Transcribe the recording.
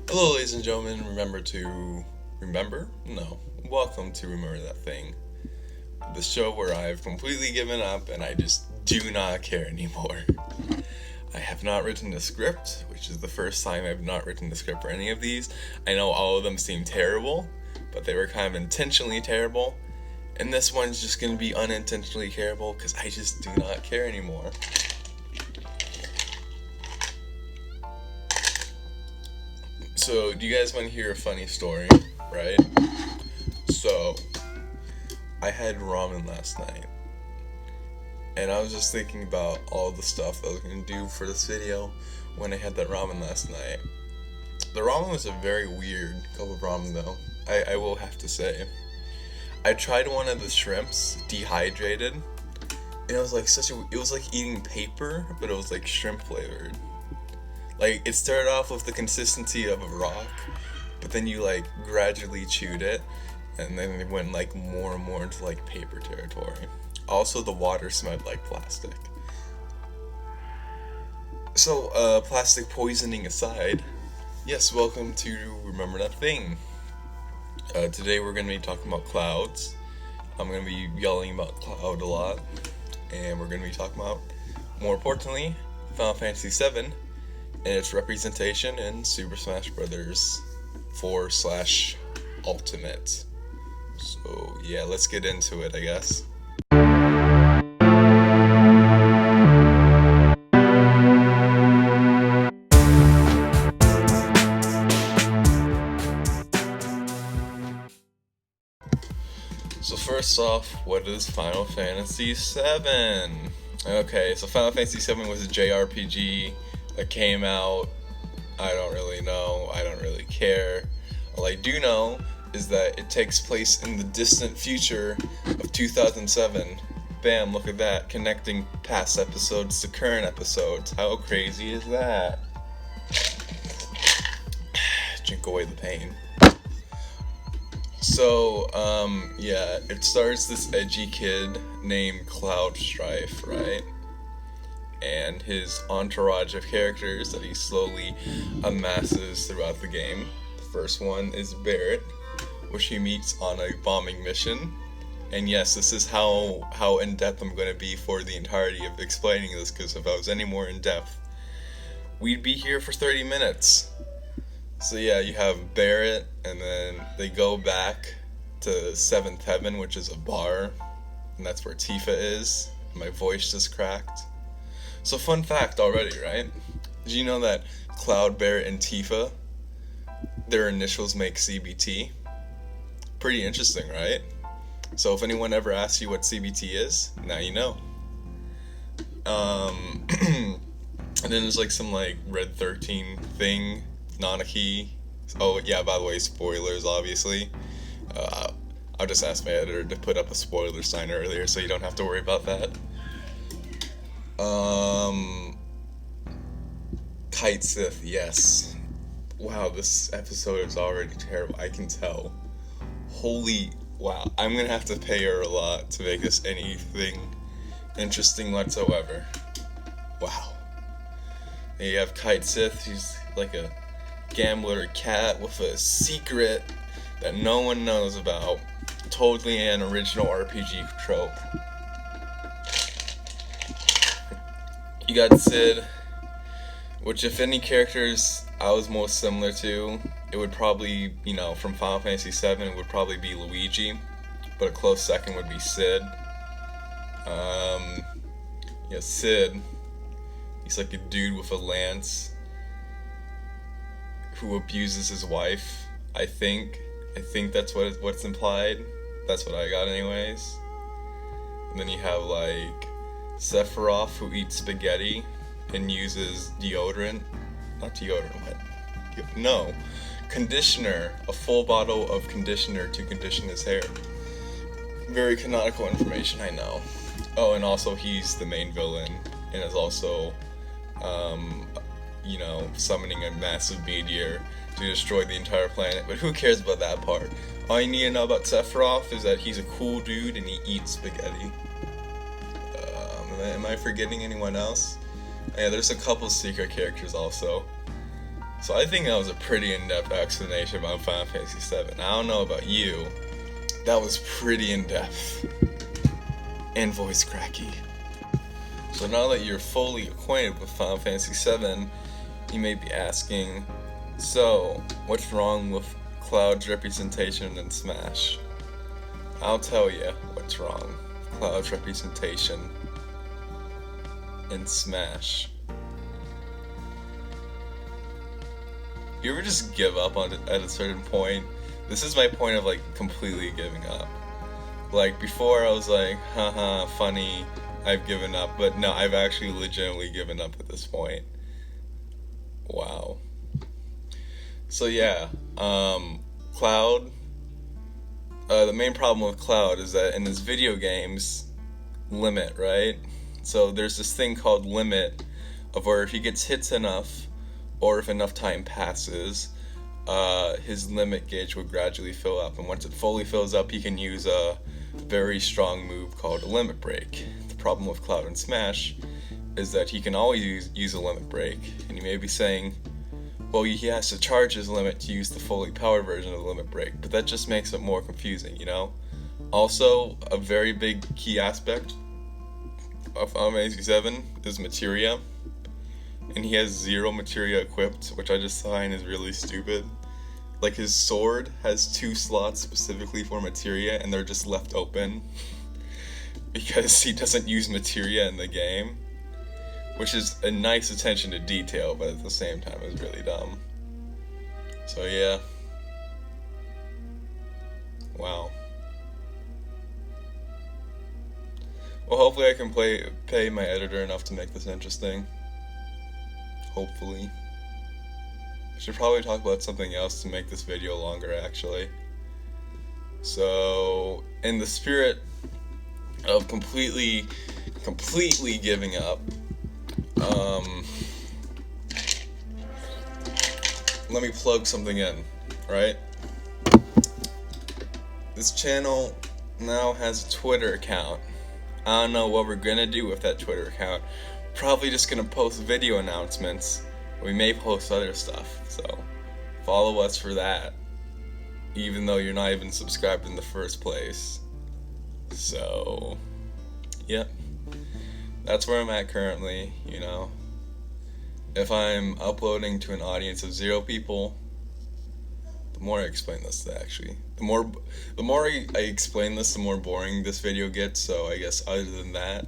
Hello, ladies and gentlemen. Remember? No. Welcome to Remember That Thing, the show where I've completely given up and I just do not care anymore. I have not written a script, which is the first time I've not written a script for any of these. I know all of them seem terrible, but they were kind of intentionally terrible. And this one's just going to be unintentionally terrible because I just do not care anymore. So, do you guys want to hear a funny story, right? So, I had ramen last night, and I was just thinking about all the stuff I was going to do for this video when I had that ramen last night. The ramen was a very weird cup of ramen, though, I will have to say. I tried one of the shrimps, dehydrated, and it was like it was like eating paper, but it was like shrimp flavored. Like, it started off with the consistency of a rock, but then you, like, gradually chewed it, and then it went, like, more and more into, like, paper territory. Also, the water smelled like plastic. So, plastic poisoning aside, yes, welcome to Remember That Thing. Today we're going to be talking about clouds. I'm going to be yelling about Cloud a lot, and we're going to be talking about, more importantly, Final Fantasy VII, and its representation in Super Smash Bros. 4/Ultimate. So yeah, let's get into it, I guess. So first off, what is Final Fantasy VII? Okay, so Final Fantasy VII was a JRPG that came out. I don't really know. I don't really care. All I do know is that it takes place in the distant future of 2007. Bam, look at that. Connecting past episodes to current episodes. How crazy is that? Drink away the pain. So, yeah, it stars this edgy kid named Cloud Strife, right? And his entourage of characters that he slowly amasses throughout the game. The first one is Barret, which he meets on a bombing mission. And yes, this is how in-depth I'm going to be for the entirety of explaining this, because if I was any more in-depth, we'd be here for 30 minutes. So yeah, you have Barret, and then they go back to Seventh Heaven, which is a bar, and that's where Tifa is. My voice just cracked. So fun fact already, right? Did you know that Cloud, Barret, and Tifa, their initials make CBT? Pretty interesting, right? So if anyone ever asks you what CBT is, now you know. And then there's like some like Red 13 thing, Nanaki. Oh yeah, by the way, spoilers obviously. I'll just ask my editor to put up a spoiler sign earlier so you don't have to worry about that. Kite Sith, yes. Wow, this episode is already terrible, I can tell. Holy, wow, I'm gonna have to pay her a lot to make this anything interesting whatsoever. Wow. And you have Kite Sith, who's like a gambler cat with a secret that no one knows about. Totally an original RPG trope. You got Cid, which if any characters I was most similar to, it would probably, from Final Fantasy VII, it would probably be Luigi, but a close second would be Cid. Yeah, Cid, he's like a dude with a lance who abuses his wife, I think that's what's implied. That's what I got anyways. And then you have like Sephiroth, who eats spaghetti and uses conditioner, a full bottle of conditioner to condition his hair. Very canonical information, I know. Oh, and also he's the main villain and is also, summoning a massive meteor to destroy the entire planet, but who cares about that part? All you need to know about Sephiroth is that he's a cool dude and he eats spaghetti. Am I forgetting anyone else? Yeah, there's a couple secret characters also. So I think that was a pretty in-depth explanation about Final Fantasy VII. I don't know about you, that was pretty in-depth and voice cracky. So now that you're fully acquainted with Final Fantasy VII, you may be asking, so what's wrong with Cloud's representation in Smash? I'll tell you what's wrong with Cloud's representation in Smash. You ever just give up on it at a certain point? This is my point of like completely giving up. Like before I was like, haha, funny, I've given up, but no, I've actually legitimately given up at this point. Wow. So yeah, Cloud, the main problem with Cloud is that in his video games, limit, right? So there's this thing called limit of where if he gets hits enough, or if enough time passes, his limit gauge will gradually fill up, and once it fully fills up, he can use a very strong move called a limit break. The problem with Cloud and Smash is that he can always use a limit break, and you may be saying, well, he has to charge his limit to use the fully powered version of the limit break, but that just makes it more confusing, you know? Also, a very big key aspect of Final Fantasy VII is materia, and he has 0 materia equipped, which I just find is really stupid. Like, his sword has 2 slots specifically for materia, and they're just left open because he doesn't use materia in the game, which is a nice attention to detail, but at the same time is really dumb. So yeah. Wow. Well, hopefully I can pay my editor enough to make this interesting. Hopefully. I should probably talk about something else to make this video longer, actually. So, in the spirit of completely giving up, let me plug something in, right? This channel now has a Twitter account. I don't know what we're gonna do with that Twitter account. Probably just gonna post video announcements. We may post other stuff, so follow us for that, even though you're not even subscribed in the first place. So, yep. That's where I'm at currently, you know. If I'm uploading to an audience of 0 people, the more I explain this, actually, the more I explain this, the more boring this video gets, so I guess other than that,